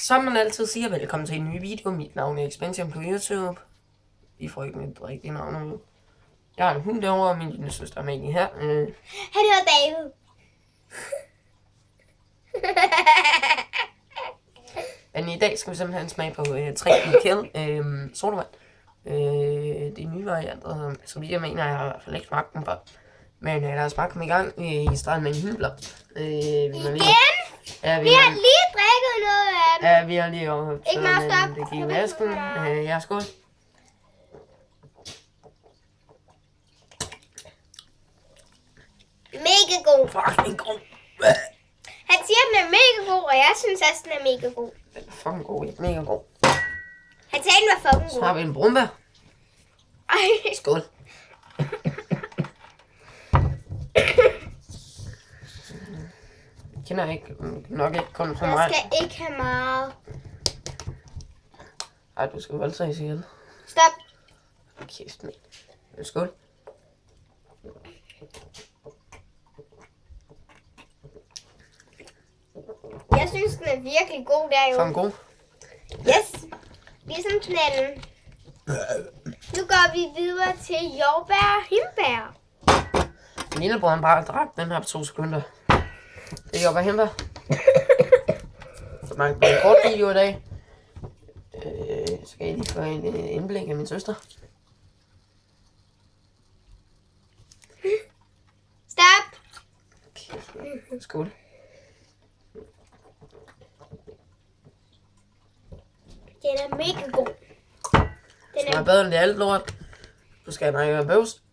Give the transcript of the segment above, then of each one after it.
Som man altid siger, velkommen til en ny video. Mit navn er Expansion på YouTube. I får ikke mit rigtige navn nu. Jeg har en hund derovre, og min lille søster er med her. Han hedder David. Men i dag skal vi simpelthen smage på 3 Kill sodavand. Det er nye varianter, som jeg mener, jeg har i hvert fald ikke smagt dem før. Men lad os bare komme i gang i stedet med en hybler. Igen? Ja, vi har lige drikket noget af dem. Ja, vi har lige overhørt. Ikke meget stop. Det gik i vasken. Ja, skål. Mega god. Fucking god. Han siger, at den er mega god, og jeg synes også, den er mega god. Den er fucking god, ja. Mega god. Han sagde, den var fucking god. Så har vi en brumbær. Ej. Skål. Jeg kender ikke, nok ikke kun så meget. Jeg skal ikke have meget. Ej, du skal voldtages ihjel. Stop. Kæft, mand. Skål. Jeg synes, den er virkelig god der jo. Fucking god. Yes. Ligesom knalden. Nu går vi videre til jordbær og hindbær. Min lillebror han bare drak den her på 2 sekunder. Det er jordbær og hindbær. Så man kan en kort video i dag. Så skal jeg lige få en indblik af min søster. Stop. Kæft, mand. Skål. Den er mega god. Den Den er er... bedre end det alt lort. Du skal have mig bøvs.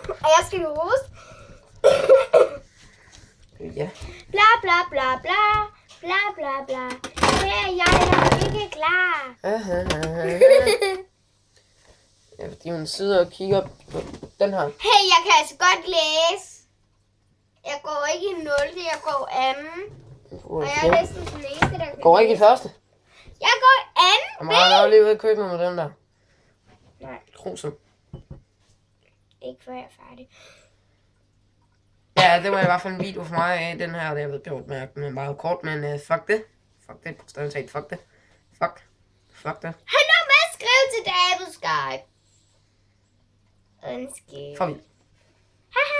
Og jeg skal hoste. Ja. Bla bla bla bla. Bla bla bla. Her er jeg ikke klar. Ja, fordi hun sidder og kigger på den her. Hey, jeg kan altså godt læse. Jeg går ikke i 0. Jeg går 2. Og jeg er næsten den eneste, der kan Går ikke i første. Jeg går i 2. Jeg må aldrig lige ud i køkkenet med den der. Nej, Kruse. ikke før jeg er færdig. Ja, det var i hvert fald en video for mig af den her, og jeg ved godt med, den er meget kort, men fuck det. Fuck det, på stedet talt, fuck det. Fuck det. Han har med at skrive til David Skype. Undskyld. For vildt.